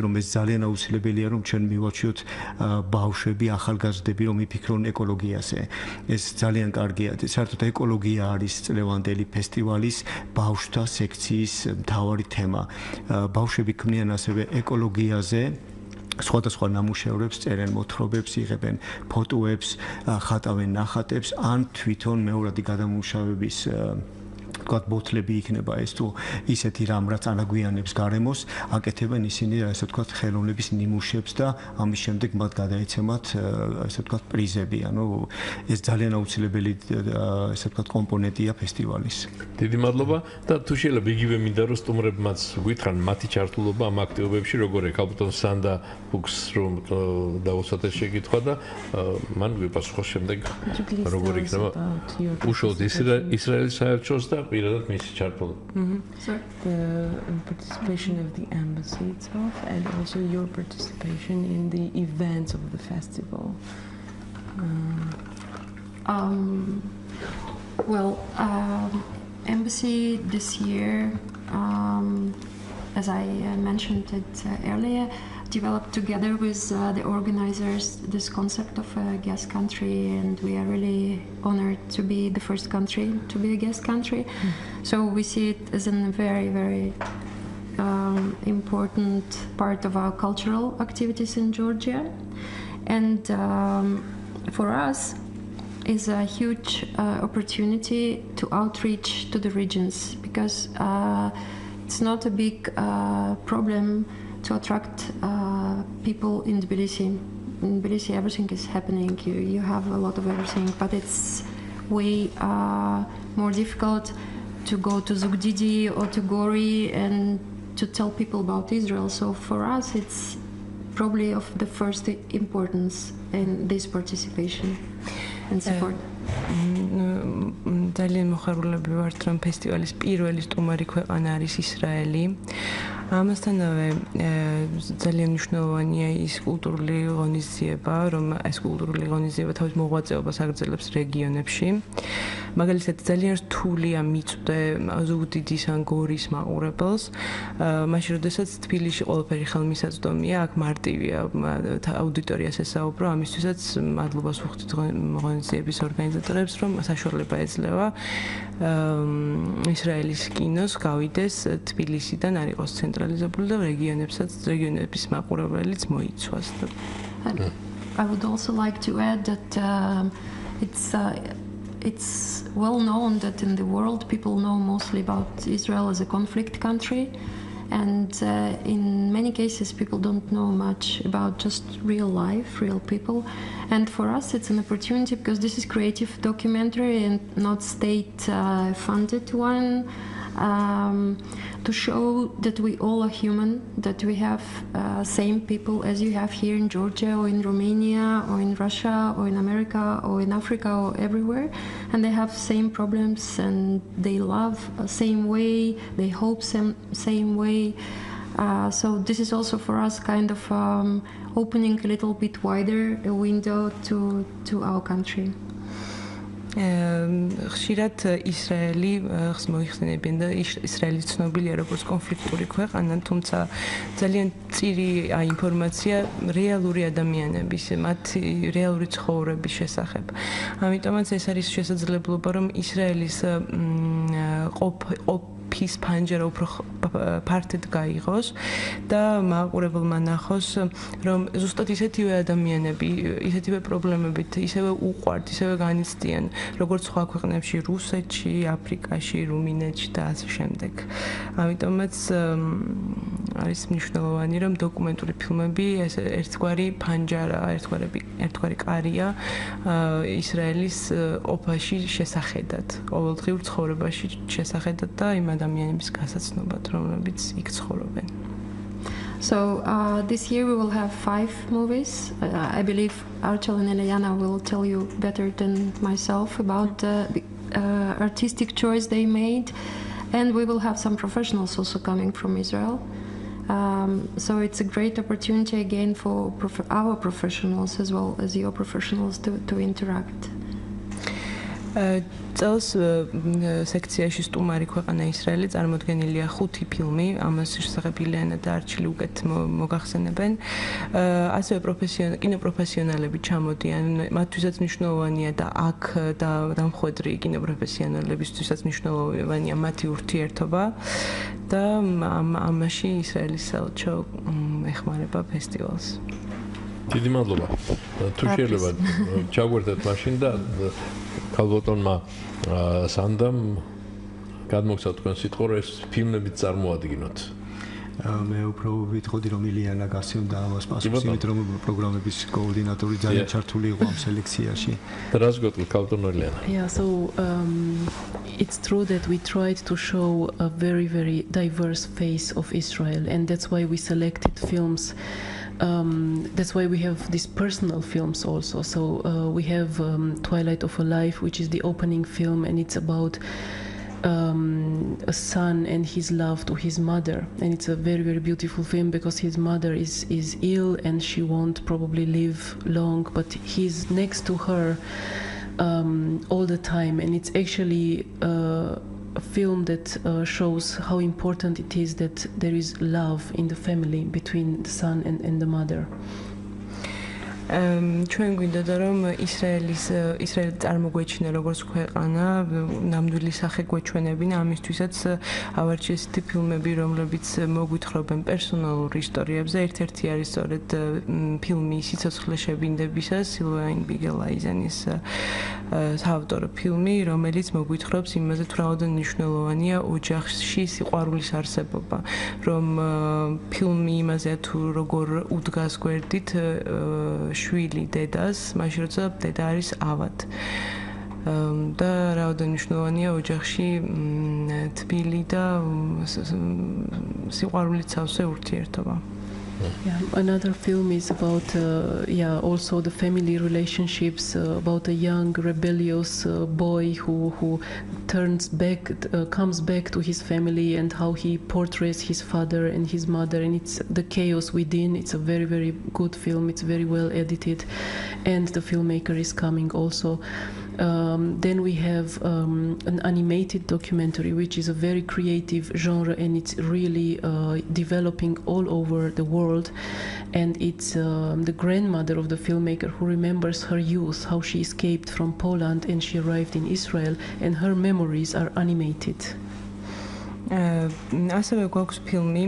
Speaker 2: რომ ეს ძალიან აუცილებელია რომ ჩვენ მივაჩვიოთ ბავშვები, ახალგაზრდები, რომ იფიქრონ ეკოლოგიაზე. ეს ძალიან კარგია. საერთოდ ეკოლოგია არის ლევანდელი ფესტივალის ბავშვთა სექციის მთავარი თემა. ბავშვები ქმნიან ასევე ეკოლოგიაზე სხვადასხვა ნამუშევრებს, წერენ მოთხრობებს, იღებენ ფოტოებს, ხატავენ ნახატებს, ან თვითონ მეორადი გადამუშავების ვთქვათ, ბოთლები იქნება ეს თუ ისეთი რამ, რაც ანაგვიანებს გარემოს, აკეთებენ ისინი, ასე ვთქვათ, ხელოვნების ნიმუშებს და ამის შემდეგ მათ გადაეცემათ, ასე ვთქვათ, პრიზები. ანუ ეს ძალიან აუცილებელი, ასე ვთქვათ, კომპონენტია ფესტივალის.
Speaker 1: დიდი მადლობა და თუ შეიძლება იგივე მინდა რომ სტუმრებმაც გითხრან მათი ჩართულობა ამ აქტივობებში როგორია. ალბათ სანდა ფუქს რომ დავუსვათ ეს შეკითხვა და მან გვიპასუხოს შემდეგ როგორ იქნება უშუალოდ ისრაელის საელჩოს და პირადად მისი ჩართულობა.
Speaker 3: So the participation of the embassy itself and also your participation in the events of the festival.
Speaker 5: Embassy this year, as I mentioned it earlier, developed together with the organizers this concept of a guest country, and we are really honored to be the first country to be a guest country. So we see it as a very, very important part of our cultural activities in Georgia, and for us is a huge opportunity to outreach to the regions, because it's not a big problem to attract people in Tbilisi. In Tbilisi, everything is happening. You have a lot of everything, but it's way more difficult to go to Zugdidi or to Gori and to tell people about Israel. So for us, it's probably of the first importance in this participation and support.
Speaker 3: ძალიან მოხარულები ვართ, რომ ფესტივალის პირველი სტუმარი ქვეყანა არის ისრაელი. ამასთანავე ძალიან მნიშვნელოვანია ის კულტურული ღონისძიება, რომ ეს კულტურული ღონისძიება თავის მოღვაწეობას აგრძელებს რეგიონებში. მაგალითად, ძალიან რთულია მიწვდე ზუგდიდის ან გორის მაყურებელს. მაშინ, როდესაც თბილისში ყველაფერი ხელმისაწვდომია, აქ მარტივია აუდიტორიას ესაუბრო, ამისთვისაც მადლობას ვუხდით ღონისძიების ორგანიზატორებს, რომ საშუალება ეძლევა ისრაელის კინოს გავიდეს თბილისიდან, არ იყოს ცენტრალიზებული და რეგიონების მაყურებელიც მოიცვას.
Speaker 5: I would also like to add that it's well known that in the world people know mostly about Israel as a conflict country, and in many cases people don't know much about just real life, real people. And for us it's an opportunity, because this is creative documentary and not state funded one, to show that we all are human, that we have same people as you have here in Georgia or in Romania or in Russia or in America or in Africa or everywhere, and they have same problems and they love same way, they hope same way. So this is also for us kind of opening a little bit wider a window to our country.
Speaker 3: ხშირად ისრაელი მოიხსენებიან და ისრაელი ცნობილია როგორც კონფლიქტური ქვეყანა, თუმცა ძალიან მწირი ინფორმაცია რეალური ადამიანების, მათი რეალური ცხოვრების შესახებ. ამიტომაც ეს არის შესაძლებლობა, რომ ისრაელის ყოფის ფანჯარა უფრო ფართედ გაიღოს და მაყურებელმა ნახოს, რომ ზუსტად ისეთივე ადამიანები, ისეთივე პრობლემებით, ისევე უყვართ, ისევე განიცდიან, როგორც სხვა ქვეყნებში, რუსეთში, აფრიკაში, რუმინეთში და ასე შემდეგ. ამიტომაც არის მნიშვნელოვანი, რომ დოკუმენტური ფილმები ეს ერთგვარი ფანჯარა, ერთგვარი კარია ისრაელის ყოფაში შესახედად, ყოველდღიურ ცხოვრებაში შესახედად და იმ ადამიანების გასაცნობად, რომლებიც იქ ცხოვრობენ.
Speaker 5: So this year we will have 5 movies. I believe Archel and Eliana will tell you better than myself about the artistic choice they made, and we will have some professionals also coming from Israel. So it's a great opportunity again for our professionals as well as your professionals to interact.
Speaker 3: წელს სექციაში სტუმარი ქვეყანა ისრაელი წარმოდგენილია 5 ფილმი, ამას შესახებ ილიანა და არჩილი უკეთ მოგახსენებენ. ასევე კინოპროფესიონალები ჩამოდიან, მათთვისაც მნიშვნელოვანია და აქ დამხვედრი კინოპროფესიონალებისთვისაც მნიშვნელოვანია მათი ურთიერთობა და ამაში ისრაელის საელჩო ეხმარება ფესტივალს.
Speaker 1: დიდი მადლობა. თუ შეიძლება ჩაგვერთეთ მაშინ და ქალბატონმა სანდამ გადმოგცა თქვენ სიტყვა, რომ ეს ფილმები წარმოადგინოთ.
Speaker 2: მე უფრო ვიტყოდი, რომ ილიანა გასცემდა ამას პასუხს, იმიტომ რომ პროგრამების კოორდინატორი ძალიან ჩართული იყო ამ სელექციაში.
Speaker 1: და რას გეტყვი ქალბატონო ილიანა?
Speaker 4: Yeah, so it's true that we tried to show a very, very diverse face of Israel, and that's why we selected films. That's why we have these personal films also. So we have Twilight of a Life, which is the opening film, and it's about a son and his love to his mother, and it's a very, very beautiful film because his mother is ill and she won't probably live long, but he's next to her all the time, and it's actually a film that shows how important it is that there is love in the family between the son and the mother.
Speaker 3: ჩვენ გვინდოდა რომ ისრაელი წარმოგვეჩინა როგორც ქვეყანა, ნამდვილი სახე გვეჩვენებინა, ამისთვისაც ავარჩიე ესეთი ფილმები, რომლებიც მოგვითხრობენ პერსონალურ ისტორიებზე. ერთ-ერთი არის სწორედ ფილმი სიცოცხლე შებინდებისა, სილვაინ ბიგელაიზენის საავტორო ფილმი, რომელიც მოგვითხრობს იმაზე, თუ რაოდენ მნიშვნელოვანია ოჯახში სიყვარულის არსებობა, რომ ფილმი იმაზეა თუ როგორ უდგას გვერდით შვილი დედას, მაშინ როცა დედა არის ავად. და რაოდენ მნიშვნელოვანია ოჯახში თბილი და სიყვარულით სავსე ურთიერთობა.
Speaker 4: Yeah, another film is about also the family relationships, about a young rebellious boy who comes back to his family and how he portrays his father and his mother, and it's the chaos within. It's a very, very good film. It's very well edited, and the filmmaker is coming also. Then we have an animated documentary, which is a very creative genre, and it's really developing all over the world. And it's the grandmother of the filmmaker who remembers her youth, how she escaped from Poland and she arrived in Israel, and her memories are animated.
Speaker 3: ასევე გვაქვს ფილმი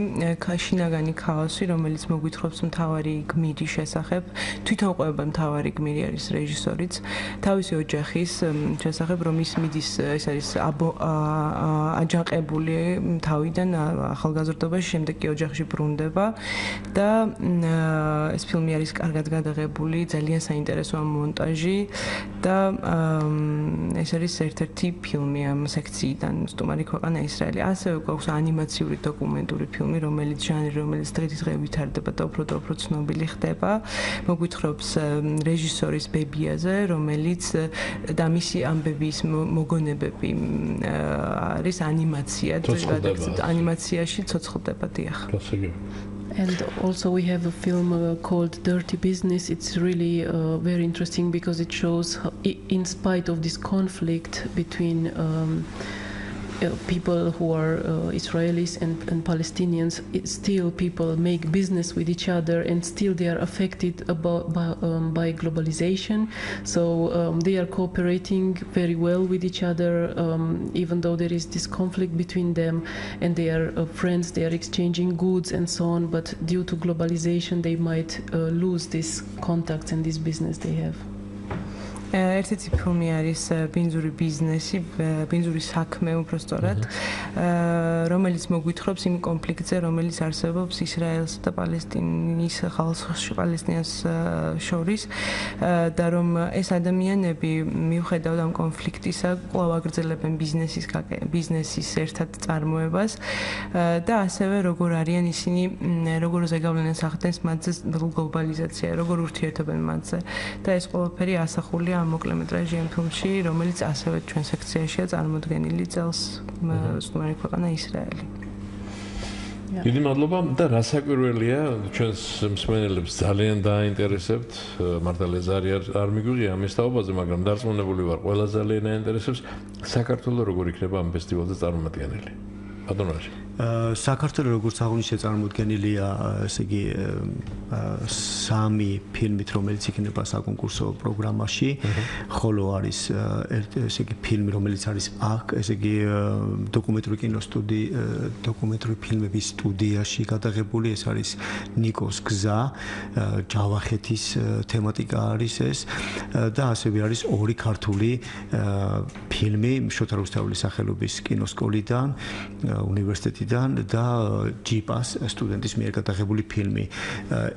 Speaker 3: შინაგანი ქაოსი, რომელიც მოგვითხრობს მთავარი გმირის შესახებ. თვითონ ყვება მთავარი გმირი არის რეჟისორიც, თავისი ოჯახის შესახებ, რომ ის მიდის, ეს არის აჯანყებული თავიდან ახალგაზრდობაში, შემდეგ კი ოჯახში ბრუნდება და ეს ფილმი არის კარგად გადაღებული, ძალიან საინტერესოა მონტაჟი და ეს არის ერთ-ერთი ფილმი ამ სექციიდან, სტუმარი ქვეყანა ისრაელი. გვაქვს ანიმაციური დოკუმენტური ფილმი, რომელიც დღითიდღე ვითარდება და უფრო ცნობილი ხდება. მოგვითხრობს რეჟისორის ბებიაზე, რომელიც და მისი ამბების მოგონებები არის ანიმაცია, ანიმაციაში ცოცხლდება, დიახ.
Speaker 4: And also we have a film called Dirty Business. It's really very interesting because it shows how, in spite of this conflict between people who are Israelis and Palestinians, still people make business with each other, and still they are affected by globalization. So they are cooperating very well with each other, even though there is this conflict between them, and they are friends, they are exchanging goods and so on, but due to globalization they might lose this contacts and this business they have.
Speaker 3: ერთ-ერთი ფილმი არის ბინძური ბიზნესი, ბინძური საქმე უბრალოდ, რომელიც მოგვითხრობს იმ კონფლიქტზე, რომელიც არსებობს ისრაელს და პალესტინის პალესტინას შორის და რომ ეს ადამიანები მიუხედავად ამ კონფლიქტისა კვლავ აგრძელებენ ბიზნესის ერთად წარმოებას და ასევე როგორ არიან ისინი, როგორ ზეგავლენას ახდენს მათზე გლობალიზაცია, როგორ ურთიერთობენ მათზე და ეს ყველაფერი ასახულია მოკლემეტრაჟიან ფილმში, რომელიც ასევე ჩვენ სექციაშია წარმოდგენილი წელს სტუმარი ქვეყანა ისრაელი.
Speaker 1: დიდი მადლობა და რასაკვირველია, ჩვენს მსმენელებს ძალიან დააინტერესებთ, მართალია არ მიგვიღია ამის თაობაზე, მაგრამ დარწმუნებული ვარ, ყველა ძალიან აინტერესებს საქართველოს როგორ იქნება ამ ფესტივალზე წარმომადგენელი. ბატონო
Speaker 2: საქართველოს როგორც აღნიშნე წარმოდგენილია, ესე იგი სამი ფილმით, რომელიც იქნება საკონკურსო პროგრამაში, ხოლო არის ესე იგი ფილმი, რომელიც არის აქ, ესე იგი დოკუმენტური ფილმების სტუდიაში გადაღებული, ეს არის ნიკოს გზა, ჯავახეთის თემატიკა არის ეს და ასევე არის ორი ქართული ფილმი შოთა რუსთაველის სახელობის კინოსკოლიდან, უნივერსიტეტიდან და ჯიპას სტუდენტის მიერ გადაღებული ფილმი.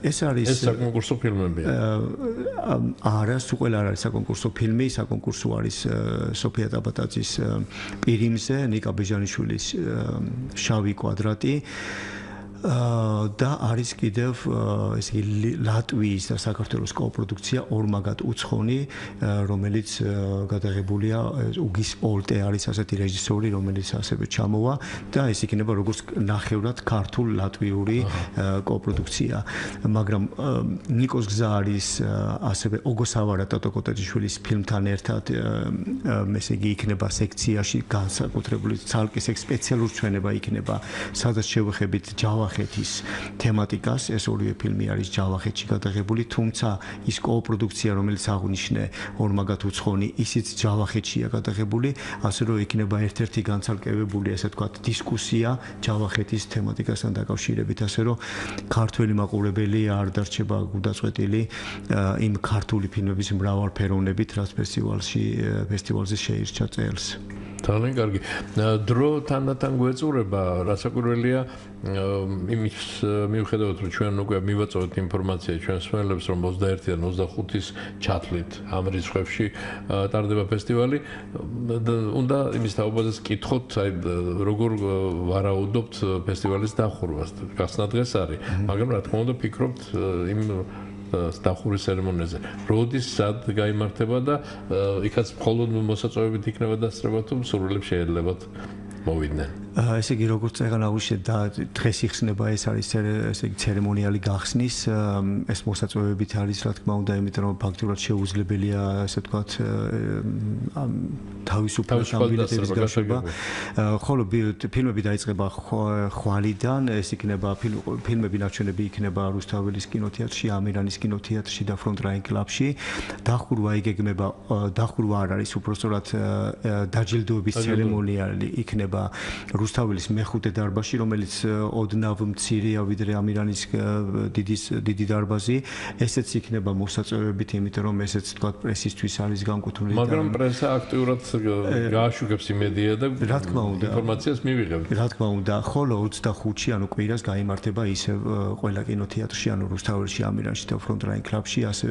Speaker 2: ეს არის
Speaker 1: საკონკურსო ფილმებია.
Speaker 2: არა, სულ არ არის საკონკურსო ფილმი, საკონკურსო არის სოფია ტაბატაძის პირიმზე, ნიკა ბეჟანიშვილის შავი კვადრატი. და არის კიდევ ესე იგი ლატვიის და საქართველოს კოპროდუქცია ორმაგად უცხონი, რომელიც გადაღებულია უგის პოლტე არის ასეთი რეჟისორი, რომელიც ასევე ჩამოვა და ეს იქნება როგორც ნახევრად ქართულ-ლატვიური კოპროდუქცია. მაგრამ ნიკოს გზა არის ასევე ოგო სავარა ტოტო კოტაჯიშვილის ფილმთან ერთად, ესე იგი იქნება სექციაში განსაკუთრებული ცალკე სპეციალური ჩვენება იქნება, სადაც შევეხებით ჯავა ჯავახეთის თემატიკას. ეს ორივე ფილმი არის ჯავახეთში გადაღებული, თუმცა ის კოპროდუქცია, რომელიც აღნიშნე ორმაგად უცხონი, ისიც ჯავახეთშია გადაღებული, ასე რომ იქნება ერთ-ერთი განცალკევებული, ასე ვთქვათ, დისკუსია ჯავახეთის თემატიკასთან დაკავშირებით, ასე რომ ქართველი მაყურებელი არ დარჩება გუდაწყვეტილი იმ ქართული ფილმების მრავალფეროვნებით, რაც ფესტივალზე შეირჩა წელს.
Speaker 1: ძალიან კარგი. დრო თანდათან გვეწურება, რასაკვირველია, იმის მიუხედავად რომ ჩვენ უკვე მივაწოვეთ ინფორმაცია ჩვენს მსმენელებს, რომ 21-დან 25-ის ჩათვლით ამ რიცხვებში ტარდება ფესტივალი, უნდა იმის თაობაზეც კითხოთ, აი როგორ ვარაუდობთ ფესტივალის დახურვას. გახსნა დღეს არის, მაგრამ რა თქმა უნდა ფიქრობთ იმ დახურვის ცერემონიაზე. როდის სად გაიმართება და იქაც მხოლოდ მოსაწვევებით იქნება დასწრება თუ მსურველებს შეეძლებათ მოვიდნენ.
Speaker 2: ესე იგი როგორც წეგან აღვიშეთ და დღეს იხსნება ეს არის ესე იგი ცერემონიალი გახსნის ეს მოსაწვევებით არის რა თქმა უნდა იმიტომ რომ ფაქტურად შეუძლებელია ასე ვთქვათ თავისუფლად ამბილეტების გაშვება ხოლო ფილმები დაიწყება ხვალიდან ეს იქნება ფილმები ნაჩვენები იქნება რუსთაველის კინოთეატრში ამირანის კინოთეატრში და ფრონტ-რაინ კლუბში დახურვა იგეგმება დახურვა არ არის უბრალოდ დაჯილდოების ცერემონიალი იქნება რუსთაველის მეხუთე დარბაზში, რომელიც ოდნავ მცირეა ვიდრე ამირანის დიდი დარბაზი, ესეც იქნება მოსაწვევებით, იმიტომ რომ ესეც თქვა პრესისთვის არის განკუთვნილი.
Speaker 1: მაგრამ პრესა აქტიურად გააშუქებს იმედია და
Speaker 2: რა თქმა უნდა
Speaker 1: ინფორმაციას მივიღებთ.
Speaker 2: რა თქმა უნდა, ხოლო 25-ში, ანუ კვირას გაიმართება ისევ ყველა კინოთეატრში, ანუ რუსთაველში, ამირანში და ფრონტ-რაინ კლუბში, ასე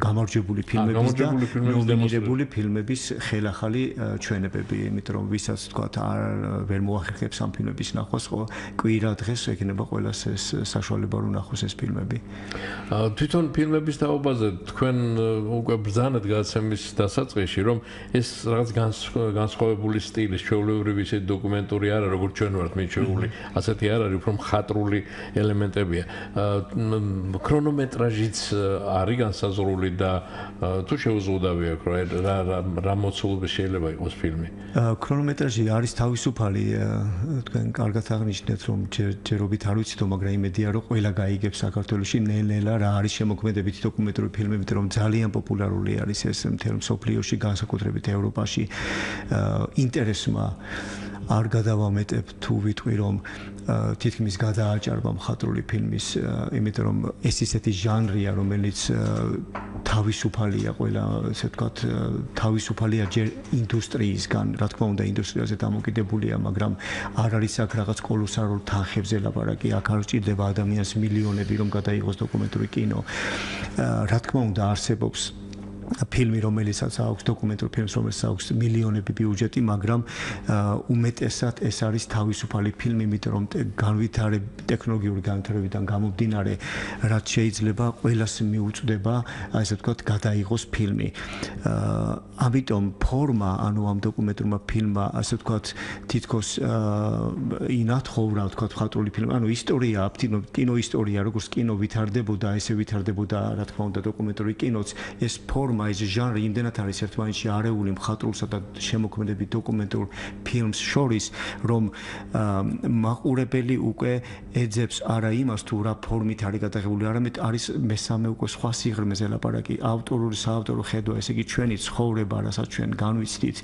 Speaker 2: გამარჯვებული ფილმების და ნომინირებული ფილმების ხელახალი ჩვენებები, იმიტომ რომ ვისაც თქვა ვერ მოახერხებს ამ ფილმების ნახვას, ხო კვირა დღეს ეკნება ყველას ეს საშუალება რომ ნახოს ეს ფილმები.
Speaker 1: თვითონ ფილმების თაობაზე თქვენ უკვე ბრძანეთ გადაცემის დასაწყისში, რომ ეს რაღაც განსხვავებული სტილის, ჩვეულებრივი ისე დოკუმენტური არა, როგორც ჩვენ ვართ მიჩვეული, ასეთი არ არის, უფრო მხატვრული ელემენტებია. ქრონომეტრაჟიც არის განსაზღვრული და თუ შეუზღუდავი აქვს რა მოცულობა შეიძლება იყოს ფილმი.
Speaker 2: ქრონომეტრაჟი არის თავისუფალი თქვენ კარგად აღნიშნეთ რომ ჯერობით არ ვიცით მაგრამ იმედია რომ ყველა გაიგებს საქართველოში ნელ-ნელა რა არის შემოქმედებითი დოკუმენტური ფილმები რომ ძალიან პოპულარული არის ეს მთელ მსოფლიოში განსაკუთრებით ევროპაში ინტერესმა არ გადავამეტებ თუ ვიტყვი რომ თითქმის გადააჭარბა მხატვრული ფილმის იმიტომ რომ ეს ისეთი ჟანრია რომელიც თავისუფალია ყველა ესე ვთქვათ თავისუფალია ჯერ ინდუსტრიისგან რა თქმა უნდა ინდუსტრიაზე დამოკიდებულია მაგრამ არ არის აქ რაღაც კოლოსალურ თანხებზე ლაპარაკი აქ არ ჭირდება ადამიანს მილიონები რომ გადაიღოს დოკუმენტური კინო რა თქმა უნდა არსებობს ფილმი რომელიცაც აქვს დოკუმენტური ფილმს რომელსაც აქვს მილიონები ბიუჯეტი მაგრამ უმეტესად ეს არის თავისუფალი ფილმი იმიტომ რომ ტექნოლოგიური განვითარებიდან გამომდინარე რაც შეიძლება ყველას მიუწვდება ასე ვთქვათ გადაიღოს ფილმი ამიტომ ფორმა ანუ ამ დოკუმენტურმა ფილმმა ასე ვთქვათ თითქოს ინათხოვრა ვთქვათ მხატვრული ფილმი ანუ ისტორია კინო ისტორია როგორც კინო ვითარდებოდა ესე ვითარდებოდა რა თქმა უნდა დოკუმენტური კინოც ეს ეს ჟანრი იმდენად არის ერთმანეთში არეული მხატვრულსა და შემოქმედებით დოკუმენტურ ფილმს შორის, რომ მაყურებელი უკვე ეძებს არა იმას თუ რა ფორმით არის გადაღებული, არამედ არის მესამე უკვე სხვა სიღრმეზე ლაპარაკი, ავტორული საავტორო ხედვა, ესე იგი ჩვენი ცხოვრება, რასაც ჩვენ განვიცდით,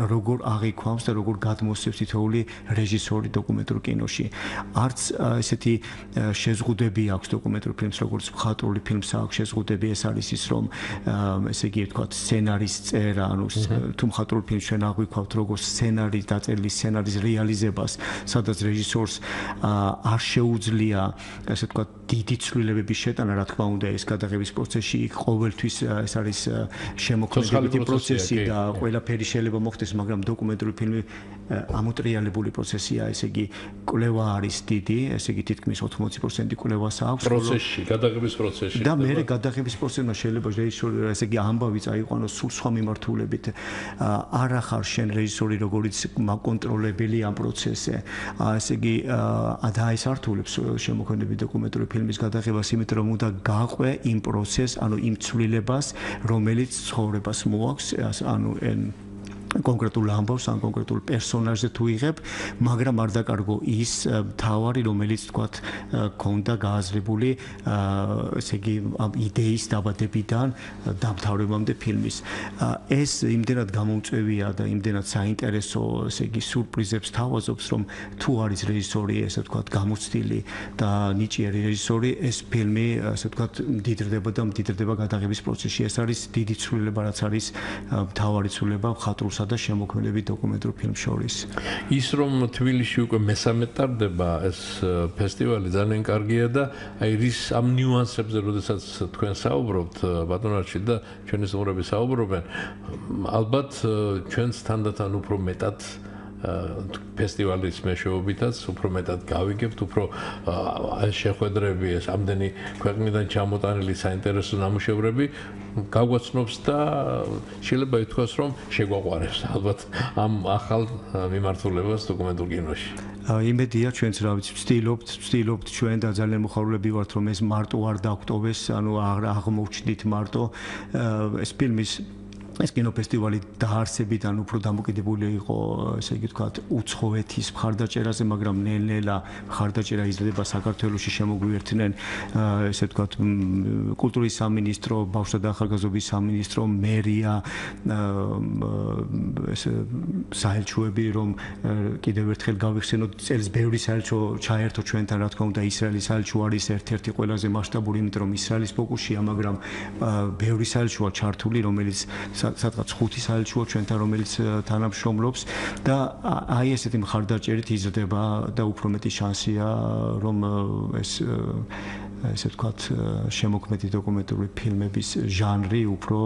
Speaker 2: როგორ აღიქვამს და როგორ გადმოსცემს თითოეული რეჟისორი დოკუმენტურ კინოში. არც ესეთი შეზღუდები აქვს დოკუმენტურ ფილმს, როგორც მხატვრული ფილმს აქვს შეზღუდები, ეს არის ის, რომ ესე იგი ვთქვათ სცენარის წერა, ანუ თუ მხატვრულ ფილმს ჩვენ აღვიქვავთ როგორც სცენარის დაწერილი სცენარის რეალიზებას, სადაც რეჟისორს არ შეუძლია, ასე ვთქვათ, დიდი ცვლილებების შეტანა, რა თქმა უნდა, ეს გადაღების პროცესში ყოველთვის ეს არის შემოქმედებითი პროცესი და ყველაფერი შეიძლება მოხდეს, მაგრამ დოკუმენტური ფილმი ამოტრიალებული პროცესია, ესე იგი კვლევა არის დიდი, ესე იგი თითქმის 80% კვლევას აქვს
Speaker 1: პროცესში, გადაღების პროცესში.
Speaker 2: და მე გადაღების პროცესმა შეიძლება რეჟისორი, ესე იგი ამბავი წაიყვანოს სულ სხვა მიმართულებით. არ ახარ შენ რეჟისორი, როგორც მაკონტროლებელი ამ პროცესზე. ესე იგი და ეს ართულებს შემოქმედებით დოკუმენტური ფილმის გადაღებას, იმიტომ რომ უნდა გაყვე იმ პროცესს, ანუ იმ ცვლილებას, რომელიც ცხოვრებას მოაქვს, ანუ კონკრეტულ ამბავს ან კონკრეტულ პერსონაჟზე თუ იღებ, მაგრამ არ დაკარგო ის თავარი, რომელიც თქვათ ქონდა გააზრებული, ესე იგი ამ იდეის დაბადებიდან დამთავრებამდე ფილმის. ეს იმდენად გამომწვევია და იმდენად საინტერესო, ესე იგი სურპრიზებს თავაზობს, რომ თუ არის რეჟისორი, ესე ვთქვათ, გამოცდილი და ნიჭიერი რეჟისორი, ეს ფილმი, ესე ვთქვათ, მდიდრდება და მდიდრდება გადაღების პროცესში. ეს არის დიდი ცვლილება, რაც არის მთავარი ცვლილება მხატვრულ და შემოქმედებით დოკუმენტურ ფილმს შორის.
Speaker 1: ის რომ თბილისში უკვე მესამე ტარდება ეს ფესტივალი ძალიან კარგია და აი რის ამ ნიუანსებზე როდესაც თქვენ საუბრობთ ბატონარჩი და ჩვენი სტუმრები საუბრობენ, ალბათ ჩვენს თანდათან უფრო მეტად ფესტივალის მეშვეობითაც უფრო მეტად გავიგებთ, უფრო შეხვედრები, ეს ამდენი ქვეყნიდან ჩამოტანილი საინტერესო ნამუშევრები გაგვაცნობს და შეიძლება ითქვას, რომ შეგვაყვარებს ალბათ ამ ახალ მიმართულებას დოკუმენტურ კინოში.
Speaker 2: იმედია ჩვენც რა ვიცი ვცდილობთ ჩვენ და ძალიან მოხარულები ვართ რომ ეს მარტო არ დაგვტოვეს, ანუ აღმოჩნდით მარტო ეს ფილმის ეს კინოფესტივალი დაარსებიდან უფრო დამოკიდებული იყო, ესე იგი ვთქვათ, უცხოეთის მხარდაჭერაზე, მაგრამ ნელ-ნელა მხარდაჭერა იზრდება საქართველოში, შემოგვიერთდნენ, ესე ვთქვათ, კულტურის სამინისტრო, ბავშვთა და ახალგაზრდობის სამინისტრო, მერია, ესე საელჩოები, რომ კიდევ ერთხელ გავიხსენოთ, წელს ბევრი საელჩო ჩაერთო ჩვენთან, რა თქმა უნდა, ისრაელის საელჩო არის ერთ-ერთი ყველაზე მასშტაბური, იმიტომ რომ ისრაელის ფოკუსია, მაგრამ ბევრი საელჩოა ჩართული, რომელიც სადღაც 5 საელჩოა ჩვენთან, რომელიც თანამშრომლობს და აი ესეთი მხარდაჭერით იზრდება და უფრო მეტი შანსია, რომ ეს ესე ვთქვათ, შემოქმედი დოკუმენტური ფილმების ჟანრი უფრო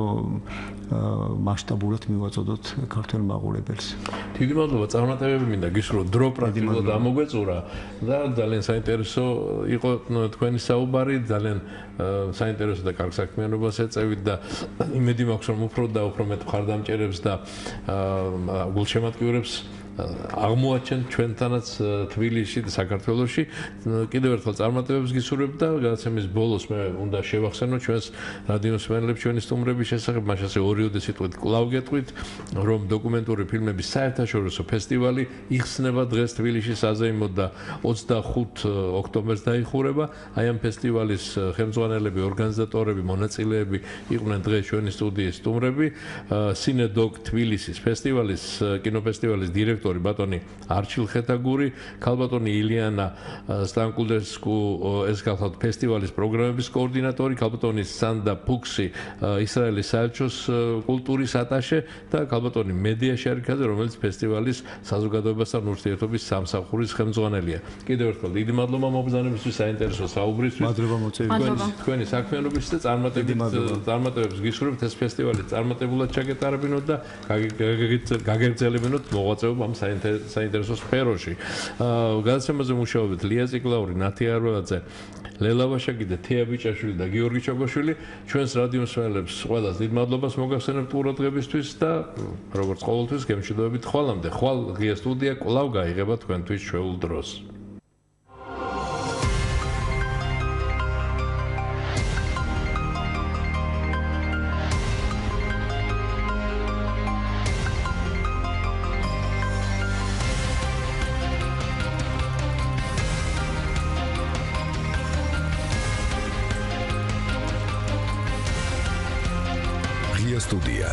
Speaker 2: მასშტაბურად მივაწოდოთ ქართველ მაყურებელს.
Speaker 1: დიდი მადლობა, წარმატებები მინდა გისურვოთ, დრო პრაქტიკულად ამოგვეწურა და ძალიან საინტერესო იყო თქვენი საუბარი, ძალიან საინტერესო და კარგ საქმიანობას ეწევით და იმედი მაქვს, რომ უფრო და უფრო მეტ მხარდამჭერებს და გულშემატკივრებს აღმოაჩენ ჩვენთანაც თბილისში და საქართველოში. კიდევ ერთხელ წარმატებებს გისურვებ და გადაცემის ბოლოს მე უნდა შევახსენო ჩვენს რადიოსმენელებს ჩვენი სტუმრების შესახებ, მას ასე ორიოდე სიტყვით კვლავ გეტყვით, რომ დოკუმენტური ფილმების საერთაშორისო ფესტივალი იხსნება დღეს თბილისში საზეიმოდ და 25 ოქტომბერს დაიხურება. აი ამ ფესტივალის ხელმძღვანელები, ორგანიზატორები, მონაწილეები იყვნენ დღეს ჩვენი სტუდიის სტუმრები. სინედოკ თბილისის ფესტივალის კინოფესტივალის დირექტორი ბატონი არჩილ ხეთაგური, ქალბატონი ილიანა სტანკულესკუ, ეს გახლავთ ფესტივალის პროგრამების კოორდინატორი, ქალბატონი სანდა ფუქსი, ისრაელის საელჩოს კულტურის ატაშე და ქალბატონი მედია შარიქაძე, რომელიც ფესტივალის საზოგადოებასთან ურთიერთობის სამსახურის ხელმძღვანელია. კიდევ ერთხელ დიდი მადლობა მობრძანებისთვის, საინტერესო საუბრისთვის.
Speaker 2: მადლობა მოწვევისთვის.
Speaker 1: თქვენი საქმიანობის და წარმატებებს გისურვებთ, ეს ფესტივალი წარმატებულად ჩაგეტარებინოთ და გაგეგრძელებინოთ მოღვაწეობა ამ საინტერესო სფეროში. გადაცემაზე მუშაობთ ლია ციკლაური, ნათი არველაძე, ლელა ვაშაკი და თეა ბიჭაშვილი და გიორგი ჩოგოშვილი. ჩვენს რადიოსმენელებს ყველას დიდ მადლობას მოგახსენებთ ყურადღებისთვის და როგორც ყოველთვის გემშვიდობებით ხვალამდე. ხვალ ღია სტუდია კვლავ გაიღება თქვენთვის ჩვეულ დროს.
Speaker 6: Студия.